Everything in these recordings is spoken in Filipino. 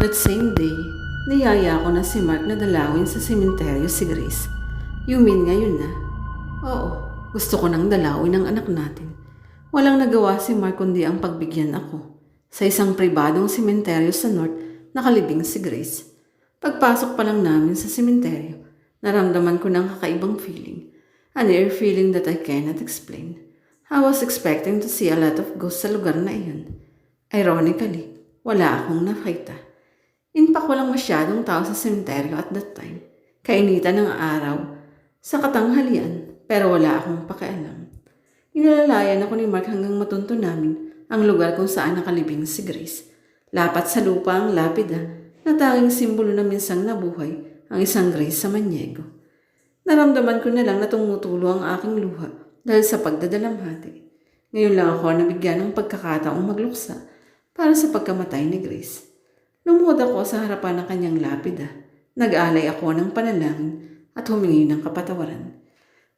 That same day, niyaya ko na si Mark na dalawin sa sementeryo si Grace. You mean ngayon na? Oo, gusto ko nang dalawin ang anak natin. Walang nagawa si Mark kundi ang pagbigyan ako. Sa isang pribadong sementeryo sa North, nakalibing si Grace. Pagpasok pa lang namin sa sementeryo, naramdaman ko ng kakaibang feeling. An eerie feeling that I cannot explain. I was expecting to see a lot of ghosts sa lugar na iyon. Ironically, wala akong nakita. In fact, walang masyadong tao sa sementeryo at that time. Kainitan ng araw sa katanghalian, pero wala akong pakialam. Inalalayan ako ni Mark hanggang matunto namin ang lugar kung saan nakalibing si Grace. Lapat sa lupa ang lapida na tanging simbolo na minsang nabuhay ang isang Grace sa Maniego. Naramdaman ko na lang na tumutulo ang aking luha dahil sa pagdadalamhati. Ngayon lang ako nabigyan ng pagkakataong magluksa para sa pagkamatay ni Grace. Lumuhod ako sa harapan ng kanyang lapida. Nag-alay ako ng panalangin at humingi ng kapatawaran.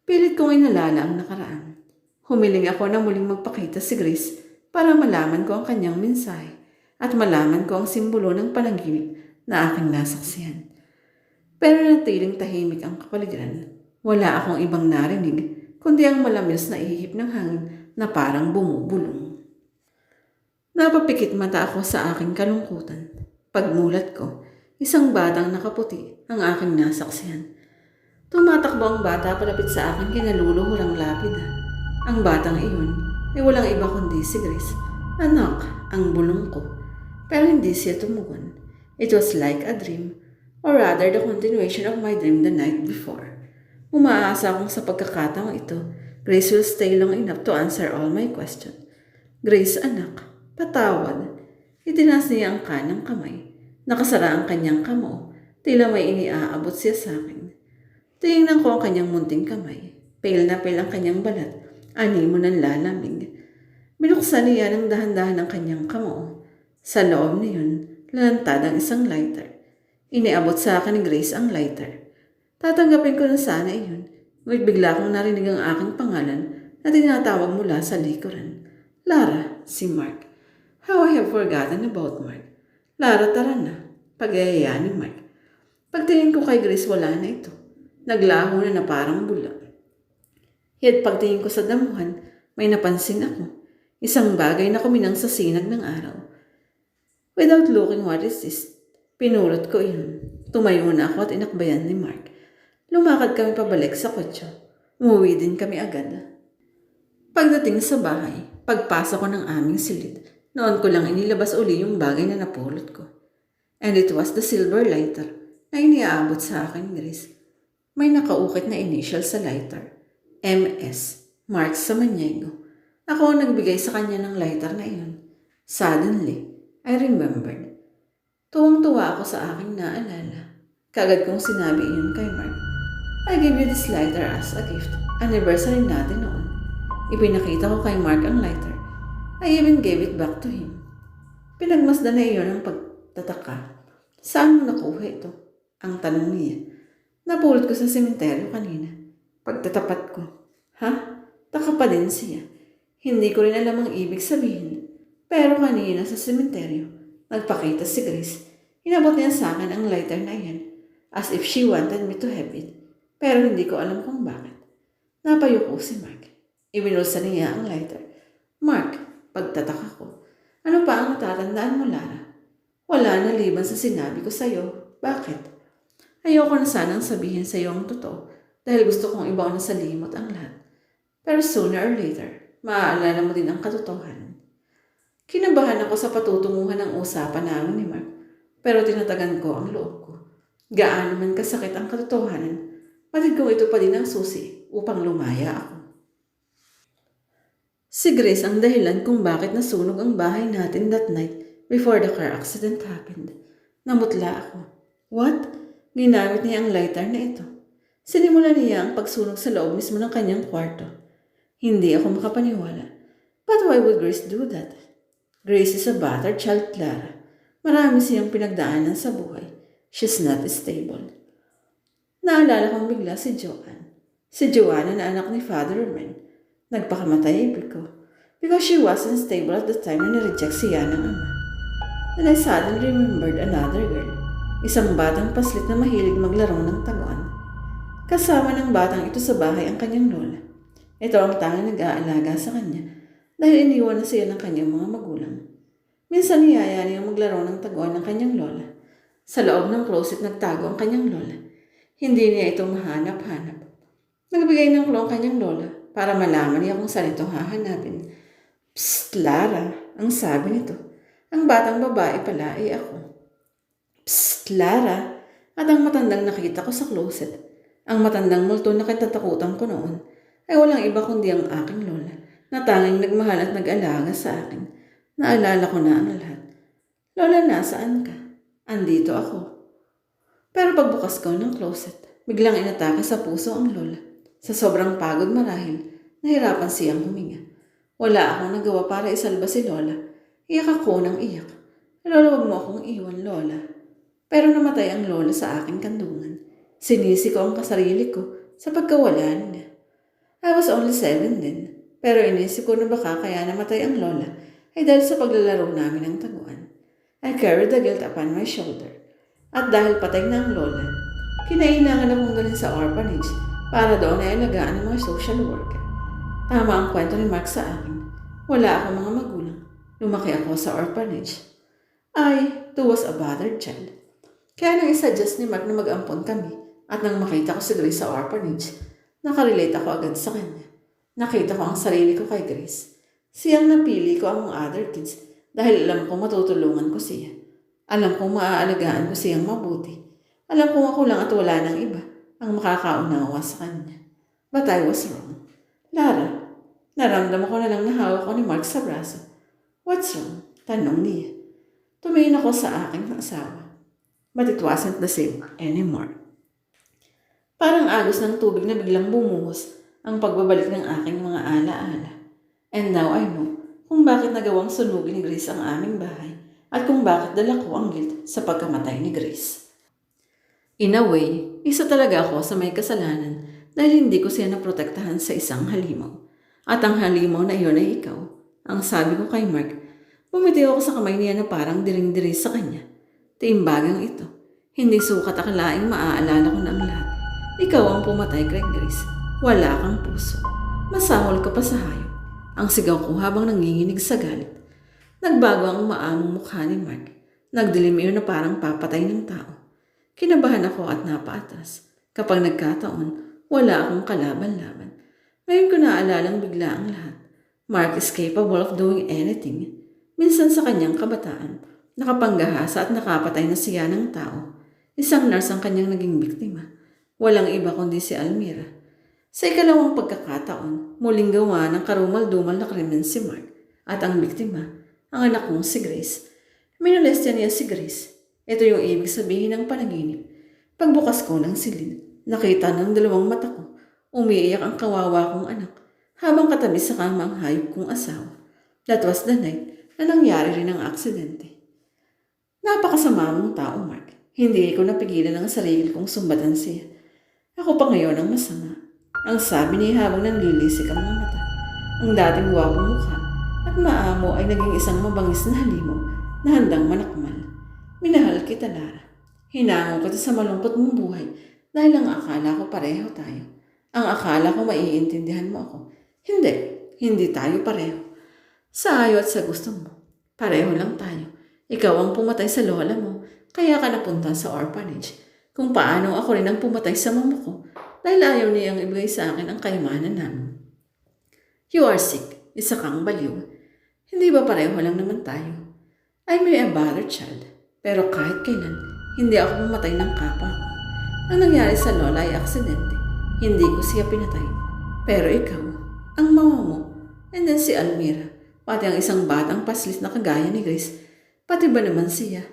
Pilit kong inalala ang nakaraan. Humiling ako na muling magpakita si Grace para malaman ko ang kanyang mensahe at malaman ko ang simbolo ng panaginip na aking nasaksihan. Pero natiling tahimik ang kapaligiran. Wala akong ibang narinig kundi ang malamis na ihip ng hangin na parang bumubulong. Napapikit mata ako sa aking kalungkutan. Pagmulat ko, isang batang nakaputi ang aking nasaksihan. Tumatakbo ang bata palapit sa aking kinaluluhurang lapida. Ang batang iyon ay walang iba kundi si Grace. Anak, ang bulong ko. Pero hindi siya tumugon. It was like a dream, or rather the continuation of my dream the night before. Umaasa akong sa pagkakataong ito, Grace will stay long enough to answer all my questions. Grace, anak, patawad. Itinaas niya ang kanang kamay. Nakasara ang kanyang kamo. Tila may iniaabot siya sa akin. Tingnan ko ang kanyang munting kamay. Pale na pale ang kanyang balat. Animo ng lalamig. Binuksan niya ng dahan-dahan ang kanyang kamo. Sa loob niyon, lalantad ang isang lighter. Iniabot sa akin ni Grace ang lighter. Tatanggapin ko na sana iyon. Ngunit bigla kong narinig ang aking pangalan na tinatawag mula sa likuran. Lara, si Mark. How I have forgotten about Mark. Lara, tara na. Pag-ayaya ni Mark. Pagtingin ko kay Grace, wala na ito. Naglaho na parang bula. Yet pagtingin ko sa damuhan, may napansin ako. Isang bagay na kuminang sa sinag ng araw. Without looking what is this, pinulot ko iyon. Tumayo na ako at inakbayan ni Mark. Lumakad kami pabalik sa kotse. Umuwi din kami agad. Pagdating sa bahay, pagpasok ko ng aming silid, noon ko lang inilabas uli yung bagay na napulot ko. And it was the silver lighter na iniaabot sa akin, Grace. May nakaukit na initial sa lighter. MS, Mark sa Maniego. Ako ang nagbigay sa kanya ng lighter na iyon. Suddenly, I remembered. Tuwang-tuwa ako sa aking naalala. Kagad kong sinabi iyon kay Mark. I gave you this lighter as a gift. Anniversary natin noon. Ipinakita ko kay Mark ang lighter. I even gave it back to him. Pinagmasdan na iyon ang pagtataka. Saan mo nakuha ito? Ang tanong niya. Napulot ko sa sementeryo kanina. Pagtatapat ko. Ha? Taka pa din siya. Hindi ko rin alam ang ibig sabihin. Pero kanina sa sementeryo, nagpakita si Grace. Inabot niya sa akin ang lighter na iyan. As if she wanted me to have it. Pero hindi ko alam kung bakit. Napayuko si Mark. Ibinulsa niya ang lighter. Mark, pagtataka ko. Ano pa ang natatandaan mo, Lara? Wala na liban sa sinabi ko sa'yo. Bakit? Ayoko na sanang sabihin sa'yo ang totoo dahil gusto kong ibaw na sa limot ang lahat. Pero sooner or later, maaalala mo din ang katotohanan. Kinabahan ako sa patutunguhan ng usapan namin ni Mark, pero tinatagan ko ang loob ko. Gaano man kasakit ang katotohanan, patid kong ito pa din ang susi upang lumaya ako. Si Grace ang dahilan kung bakit nasunog ang bahay natin that night before the car accident happened. Namutla ako. What? Ginamit niya ang lighter na ito. Sinimula niya ang pagsunog sa loob mismo ng kanyang kwarto. Hindi ako makapaniwala. But why would Grace do that? Grace is a battered child, Clara. Marami siyang pinagdaanan sa buhay. She's not stable. Naalala kong bigla si Joanne. Si Joanna na anak ni Father Roman. Nagpakamatay ko because she wasn't stable at the time na nireject siya ng ama. Then I suddenly remembered another girl. Isang batang paslit na mahilig maglaro ng taguan. Kasama ng batang ito sa bahay ang kanyang lola. Ito ang tanging nag-aalaga sa kanya dahil iniwan na siya ng kanyang mga magulang. Minsan niyaya niyang maglaro ng taguan ng kanyang lola. Sa loob ng closet nagtago ang kanyang lola. Hindi niya ito mahanap-hanap. Nagbigay ng clue ang kanyang lola para malaman niya kung saan ito hahanapin. Psst, Lara, ang sabi nito. Ang batang babae pala ay ako. Psst, Lara, at ang matandang nakita ko sa closet. Ang matandang multo na kitatakutan ko noon ay walang iba kundi ang aking lola na tanging nagmahal at nag-alaga sa akin. Naalala ko na ang lahat. Lola, nasaan ka? Andito ako. Pero pagbukas ko ng closet, biglang inatake sa puso ang lola. Sa sobrang pagod marahil, nahirapan siyang huminga. Wala akong nagawa para isalba si lola. Iyak ako ng iyak. Lola, wag mo akong iwan, lola. Pero namatay ang lola sa aking kandungan. Sinisi ko ang kasarili ko sa pagkawala niya. I was only 7 then, pero inisip ko na baka kaya namatay ang lola ay dahil sa paglalaro namin ng taguan. I carried the guilt upon my shoulder. At dahil patay na ang lola, kinailangan akong dalhin sa orphanage para doon ay alagaan ng mga social worker. Tama ang kwento ni Mark sa akin. Wala akong mga magulang. Lumaki ako sa orphanage. I, too, was a bothered child. Kaya nang isa-adjust ni Mark na mag-ampon kami at nang makita ko si Grace sa orphanage, nakarelate ako agad sa kanya. Nakita ko ang sarili ko kay Grace. Siyang napili ko among other kids dahil alam ko matutulungan ko siya. Alam kong maaalagaan ko siyang mabuti. Alam kong ako lang at wala ng iba ang makakaunawa sa kanya. But I was wrong. Lara, naramdaman ko na lang na hawak ko ni Mark sa braso. What's wrong? Tanong niya. Tumingin ako sa aking asawa. But it wasn't the same anymore. Parang agos ng tubig na biglang bumuhos ang pagbabalik ng aking mga alaala. And now I know kung bakit nagawang sunugin ni Grace ang aming bahay at kung bakit dala ko ang guilt sa pagkamatay ni Grace. In a way, isa talaga ako sa may kasalanan dahil hindi ko siya naprotektahan sa isang halimaw. At ang halimaw na iyon ay ikaw. Ang sabi ko kay Mark, bumitiw ako sa kamay niya na parang diring-diri sa kanya. Tiimbagang ito. Hindi sukat akalaing maaalala ko ng lahat. Ikaw ang pumatay kay Grace. Wala kang puso. Masahol ka pa sa hayop. Ang sigaw ko habang nanginginig sa galit. Nagbago ang maamong mukha ni Mark. Nagdilim iyon na parang papatay ng tao. Kinabahan ako at napaatras. Kapag nagkataon, wala akong kalaban-laban. Ngayon ko naalalang bigla ang lahat. Mark is capable of doing anything. Minsan sa kanyang kabataan, nakapanggahasa at nakapatay na siya ng tao. Isang nurse ang kanyang naging biktima. Walang iba kundi si Almira. Sa ikalawang pagkakataon, muling gawa ng karumal-dumal na krimen si Mark at ang biktima, ang anak kong si Grace. Minolestya niya si Grace. Ito yung ibig sabihin ng panaginip. Pagbukas ko ng silid, nakita ng dalawang mata ko. Umiiyak ang kawawa kong anak habang katabi sa kama ang hayop kong asawa. That was the night na nangyari rin ang aksidente. Napakasama mong tao, Mark. Hindi ko napigilan ang sarili kong sumbatan siya. Ako pa ngayon ang masama. Ang sabi niya habang nanlilisik ang mga mata. Ang dating gwapong mukha at maamo ay naging isang mabangis na halimaw na handang manakmal. Minahal kita, Lara. Hinango kita sa malungkot mong buhay dahil ang akala ko pareho tayo. Ang akala ko maiintindihan mo ako. Hindi tayo pareho. Sa ayaw at sa gusto mo, pareho lang tayo. Ikaw ang pumatay sa lola mo, kaya ka napunta sa orphanage. Kung paano ako rin ang pumatay sa mama ko dahil ayaw niyang ibigay sa akin ang kayamanan namin. You are sick. Isa kang baliw. Hindi ba pareho lang naman tayo? I may a bothered child. Pero kahit kailan, hindi ako pumatay ng kapwa ko. Ang nangyari sa lola ay aksidente. Hindi ko siya pinatay. Pero ikaw, ang mama mo, and then si Almira, pati ang isang batang paslis na kagaya ni Grace, pati ba naman siya?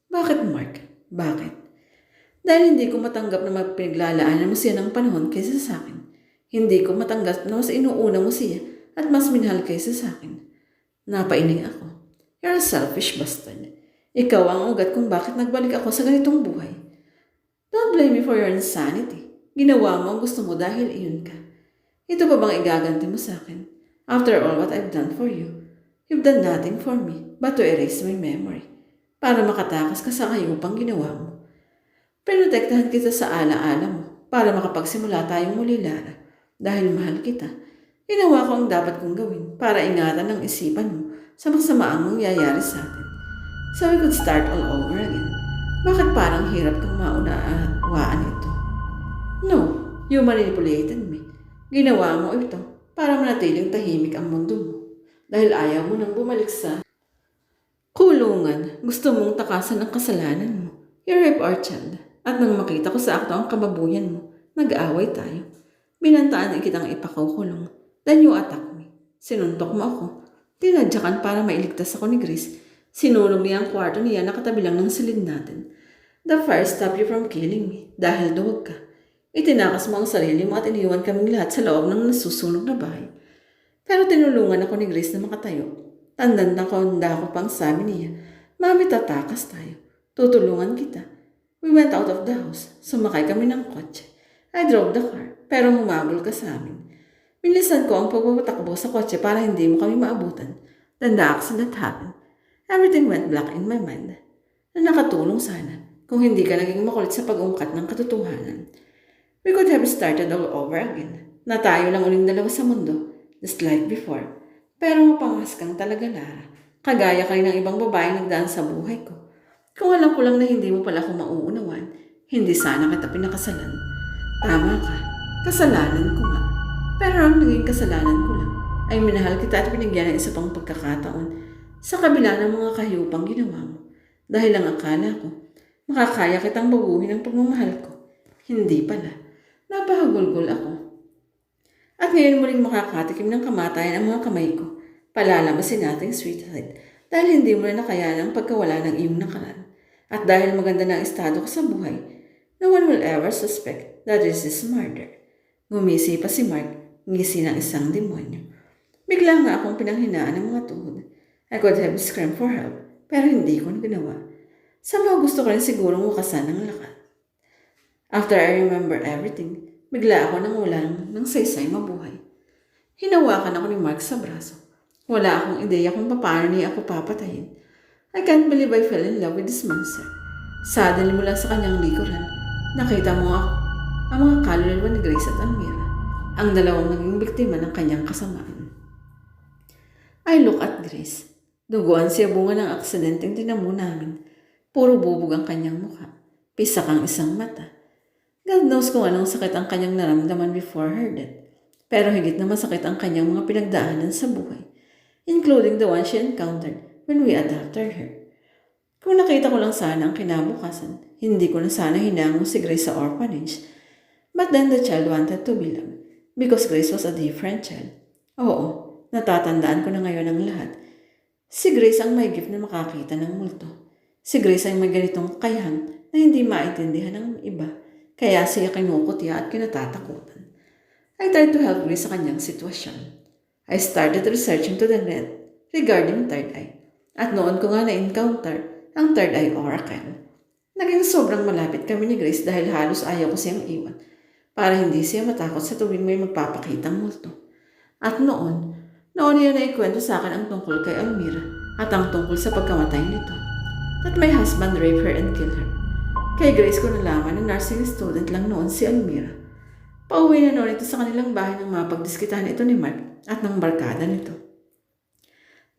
Bakit, Mark? Bakit? Dahil hindi ko matanggap na magpinaglalaanan mo siya ng panahon kaysa sa akin. Hindi ko matanggap na mas inuuna mo siya at mas minahal kaysa sa akin. Napaining ako. You're a selfish bastard. Ikaw ang ugat kung bakit nagbalik ako sa ganitong buhay. Don't blame me for your insanity. Ginawa mo ang gusto mo dahil iyon ka. Ito pa bang igaganti mo sa akin? After all what I've done for you, you've done nothing for me but to erase my memory. para makatakas ka sa kayupang ginawa mo. Pinotektahan kita sa alaala mo para makapagsimula tayong muli, Lara. Dahil mahal kita, ginawa ko ang dapat kong gawin para ingatan ang isipan mo sa masamaang mangyayari sa atin. So we could start all over again. Bakit parang hirap kang maunawaan ito? No, you manipulated me. Ginawa mo ito para manatiling tahimik ang mundo mo. Dahil ayaw mo nang bumalik sa kulungan, gusto mong takasan ang kasalanan mo. You rape our child. At nang makita ko sa akto ang kababuyan mo, nag-aaway tayo. Binantaan kitang ipakukulong. Then you attack me. Sinuntok mo ako. Tinadyakan para mailigtas ako ni Grace. Sinunog niya ang kwarto niya na katabi lang ng silid natin. The fire stopped you from killing me dahil duwag ka. Itinakas mo ang sarili mo at iniwan kaming lahat sa loob ng nasusunog na bahay. Pero tinulungan ako ni Grace na makatayo. Tandang ko pang sabi niya, Mami, tatakas tayo. Tutulungan kita. We went out of the house. Sumakay kami ng kotse. I drove the car, pero humabol ka sa amin. Bilisan ko ang pagpapatakbo sa kotse para hindi mo kami maabutan. Then the accident happened. Everything went black in my mind. Na nakatulong sana kung hindi ka naging makulit sa pag-ungkat ng katotohanan. We could have started all over again. Na tayo lang uling dalawa sa mundo, just like before. Pero mapangas kang talaga, Lara. Kagaya kayo ng ibang babaeng nagdaan sa buhay ko. Kung alam ko lang na hindi mo pala ako mauunawan, hindi sana kita pinakasalan. Tama ka, kasalanan ko nga. Pero ang naging kasalanan ko lang ay minahal kita at pinagyan ng isa pang pagkakataon sa kabila ng mga kahiyupang ginawa mo. Dahil ang akala ko, makakaya kitang baguhin ang pagmamahal ko. Hindi pala. Napahagulgol ako. At ngayon mo rin makakatikim ng kamatayan ang mga kamay ko. Palalabasin nating sweetheart dahil hindi mo na nakayanan ang pagkawala ng iyong nakaraan. At dahil maganda na ang estado ko sa buhay, no one will ever suspect that this is murder. Gumisi pa si Mark, ngisi ng isang demonyo. Bigla nga akong pinanghinaan ng mga tuhod. I could have screamed for help, pero hindi ko na ginawa. Somehow gusto ko rin sigurong wakasan ng lakas. After I remember everything, bigla ako nang walang ng saysay mabuhay. Hinawakan ako ni Mark sa braso. Wala akong ideya kung paano niya ako papatayin. I can't believe I fell in love with this monster. Suddenly mula sa kanyang likuran, nakita mo ako, ang mga kaluluwa ni Grace at Almira, ang dalawang naging biktima ng kanyang kasamaan. I look at Grace. Duguan siya bunga ng aksidenteng tinamo namin. Puro bubog ang kanyang mukha. Pisak ang isang mata. God knows kung anong sakit ang kanyang naramdaman before her death. Pero higit na masakit ang kanyang mga pinagdaanan sa buhay, including the one she encountered when we adopted her. Kung nakita ko lang sana ang kinabukasan, hindi ko na sana hinango si Grace sa orphanage. But then the child wanted to belong because Grace was a different child. Oo, natatandaan ko na ngayon ang lahat. Si Grace ang may gift na makakita ng multo. Si Grace ay may ganitong kakayahan na hindi maintindihan ng iba, kaya siya kinukutya at kinatatakutan. I tried to help Grace sa kanyang sitwasyon. I started researching to the net regarding third eye. At noon ko nga na-encounter ang third eye oracle. Naging sobrang malapit kami ni Grace dahil halos ayaw ko siyang iwan para hindi siya matakot sa tuwing may magpapakitang multo. At noon niya naikwento sa akin ang tungkol kay Almira at ang tungkol sa pagkamatay nito. That my husband raped her and killed her. Kay Grace ko nalaman na nursing student lang noon si Almira. Pauwi na noon ito sa kanilang bahay nang mapagdiskitahan ito ni Mark at ng barkada nito.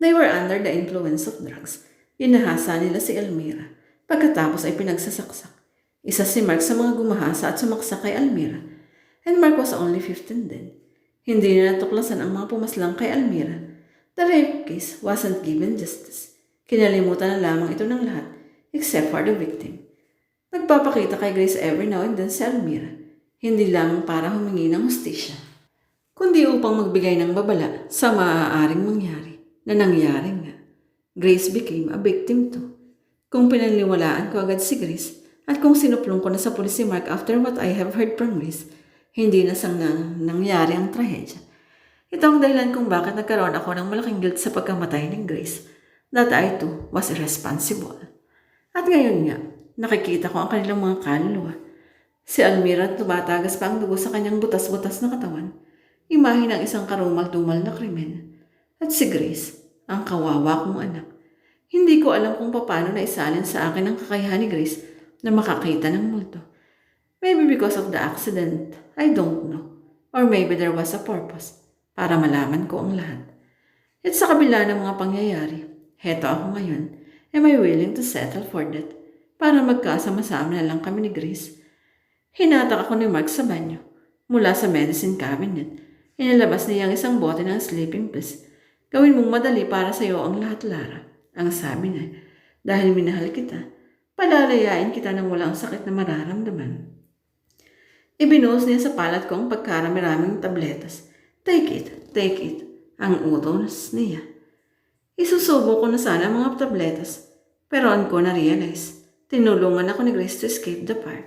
They were under the influence of drugs. Inahasa nila si Almira. Pagkatapos ay pinagsasaksak. Isa si Mark sa mga gumahasa at sumaksak kay Almira. And Mark was only 15 then. Hindi na natuklasan ang mga pumaslang kay Almira. The rape case wasn't given justice. Kinalimutan na lamang ito ng lahat except for the victim. Nagpapakita kay Grace every now and then si Almira. Hindi lamang para humingi ng hustisya, kundi upang magbigay ng babala sa maaaring mangyari. Na nangyari nga. Grace became a victim too. Kung pinaniwalaan ko agad si Grace at kung sinuplong ko na sa pulis si Mark after what I have heard from Grace, hindi na nangyari ang trahedya. Ito ang dahilan kung bakit nagkaroon ako ng malaking guilt sa pagkamatay ni Grace, that I too was irresponsible. At ngayon nga, nakikita ko ang kanilang mga kaluluwa. Si Almira tumatagas pa ang dugo sa kanyang butas-butas na katawan, imahe ng isang karumal-dumal na krimen. At si Grace, ang kawawa kong anak, Hindi ko alam kung paano naisalin sa akin ang kakayahan ni Grace na makakita ng multo. Maybe because of the accident, I don't know. Or maybe there was a purpose para malaman ko ang lahat. At sa kabila ng mga pangyayari, heto ako ngayon. Am I willing to settle for that? Para magkasama-sama na lang kami ni Grace. Hinatak ako ni Mark sa banyo. Mula sa medicine cabinet, inilabas niya ang isang bote ng sleeping pills. Gawin mong madali para sa iyo ang lahat, Lara. Ang sabi niya, dahil minahal kita, palalayain kita ng walang sakit na mararamdaman. Ibinuhos niya sa palat ko ang pagkarami-raming tabletas. Take it, ang utos niya. Isusubo ko na sana ang mga tabletas, pero on ko na-realize, tinulungan ako ni Grace to escape the fire.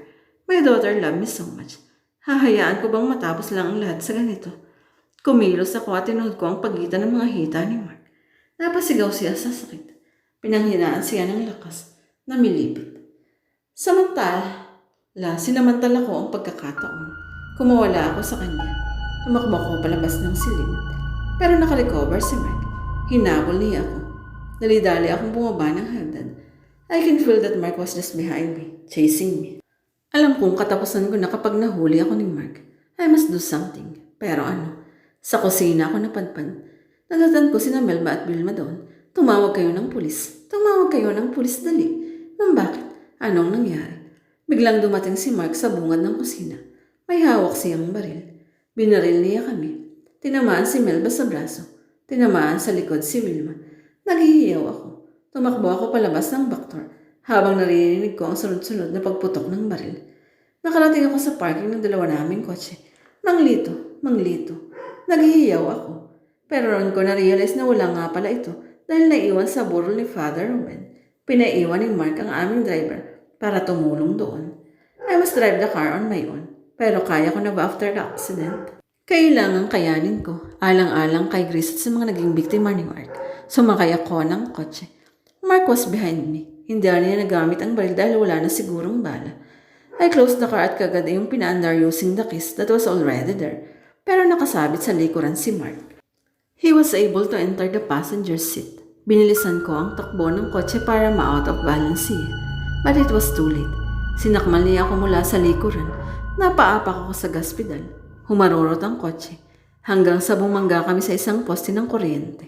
My daughter loved me so much. Hahayaan ko bang matapos lang ang lahat sa ganito? Kumilos ako at tinuhod ko ang pagitan ng mga hita ni Mark. Napasigaw siya sa sakit. Pinanghinaan siya ng lakas. Namilipit. Sinamantala ko ang pagkakataon. Kumawala ako sa kanya. Tumakbo ko palabas ng silid. Pero nakarecover si Mark. Hinabol niya ako. Dali-dali akong bumaba ng hagdan. I can feel that Mark was just behind me, chasing me. Alam kong katapusan ko na kapag nahuli ako ni Mark, I must do something. Pero ano? Sa kusina ako napadpad. Nadatan ko sina Melba at Vilma doon. Tumawag kayo ng pulis. Dali. Ma'am, bakit? Anong nangyari? Biglang dumating si Mark sa bungad ng kusina. May hawak siyang baril. Binaril niya kami. Tinamaan si Melba sa braso. Tinamaan sa likod si Vilma. Naghihiyaw ako. Tumakbo ako palabas ng backdoor habang naririnig ko ang sunod-sunod na pagputok ng baril. Nakarating ako sa parking ng dalawa naming kotse. Manglito. Naghihiyaw ako. Pero ron ko na-realize na wala nga pala ito dahil naiwan sa burol ni Father Ruben. Pinaiwan ni Mark ang aming driver para tumulong doon. I must drive the car on my own. Pero kaya ko na ba after the accident? Kailangang kayanin ko. Alang-alang kay Grace at sa mga naging biktima ni Mark. Sumakay ako ng kotse. Mark was behind me. Hindi niya nagamit ang baril dahil wala na sigurong bala. I closed the car at kagad yung pinaandar using the keys that was already there. Pero nakasabit sa likuran si Mark. He was able to enter the passenger seat. Binilisan ko ang takbo ng kotse para ma-out of balance siya. But it was too late. Sinakmal niya ako mula sa likuran. Napaapak ako sa gas pedal. Humarurot ang kotse. Hanggang sa bumangga kami sa isang poste ng kuryente.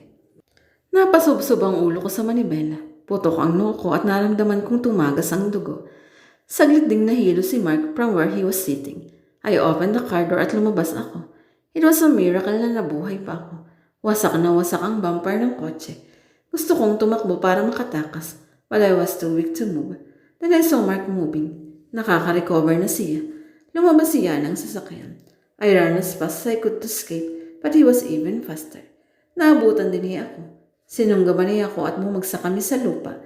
Napasubsob ang ulo ko sa manibela. Putok ang noo ko at naramdaman kong tumagas ang dugo. Saglit ding nahilo si Mark from where he was sitting. I opened the car door at lumabas ako. It was a miracle na nabuhay pa ako. Wasak na wasak ang bumper ng kotse. Gusto kong tumakbo para makatakas, but I was too weak to move. Then I saw Mark moving. Nakaka-recover na siya. Lumabas siya ng sasakyan. I ran as fast as I could to escape, but he was even faster. Naabutan din niya ako. Sinunggaban niya ako at bumagsak kami sa lupa.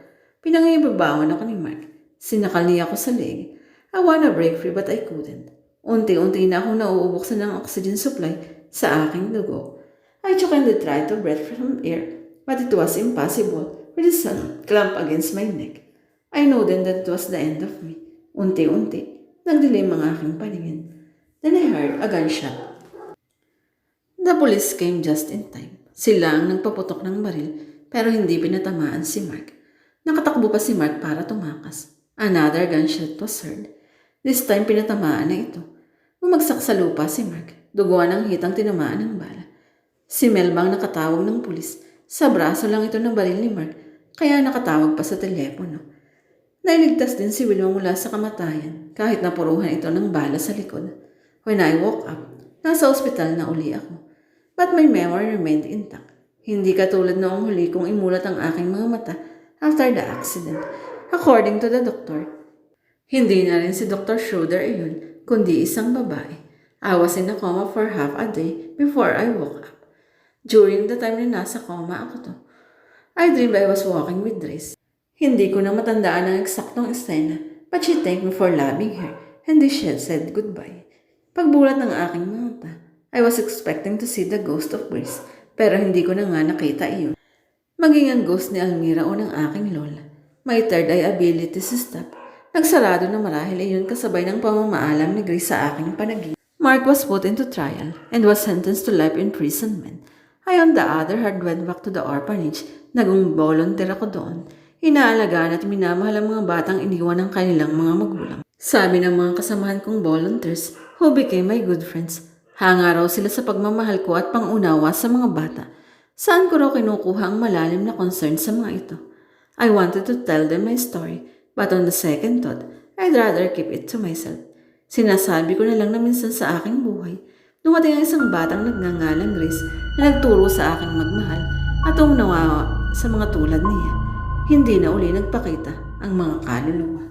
Pinangibabawan ako ni Mark. Sinakal niya ako sa leg. I wanna break free but I couldn't. Unti-unti na akong nauubuksan ng oxygen supply sa aking dugo. I choked tried to breathe from air, but it was impossible with the sun clamp against my neck. I know then that it was the end of me. Unti-unti, nagdilim ang aking paningin. Then I heard a gunshot. The police came just in time. Sila ang nagpaputok ng baril, pero hindi pinatamaan si Mark. Nakatakbo pa si Mark para tumakas. Another gunshot was heard. This time pinatamaan na ito. Bumagsak sa lupa si Mark. Duguan ang hitang tinamaan ng bala. Si Melbang nakatawag ng pulis. Sa braso lang ito ng baril ni Mark, kaya nakatawag pa sa telepono. Nailigtas din si Wilma mula sa kamatayan, kahit napuruhan ito ng bala sa likod. When I woke up, nasa ospital na uli ako. But my memory remained intact. Hindi katulad noong huli kong imulat ang aking mga mata after the accident. According to the doctor, hindi na rin si Dr. Schroeder iyon, kundi isang babae. I was in a coma for half a day before I woke up. During the time na nasa coma ako to, I dreamed I was walking with Grace. Hindi ko na matandaan ang eksaktong eksena, but she thanked me for loving her, and she had said goodbye. Pagbulat ng aking mga mata, I was expecting to see the ghost of Grace, pero hindi ko na nga nakita iyon. Maging ang ghost ni Almira o ng aking lola. My third eye ability to stop. Nagsarado na marahil iyon kasabay ng pamamaalam ni Grace sa aking panaginip. Mark was put into trial and was sentenced to life imprisonment. I on the other hand went back to the orphanage. Naging volunteer ako doon. Inaalagaan at minamahal ang mga batang iniwan ng kanilang mga magulang. Sabi ng mga kasamahan kong volunteers, who became my good friends, hanga raw sila sa pagmamahal ko at pangunawa sa mga bata. Saan ko raw kinukuha ang malalim na concern sa mga ito? I wanted to tell them my story, but on the second thought, I'd rather keep it to myself. Sinasabi ko na lang na minsan sa aking buhay, dumating ang isang batang nagngangalang Grace na nagturo sa aking magmahal at umunawa sa mga tulad niya. Hindi na uli nagpakita ang mga kaluluwa.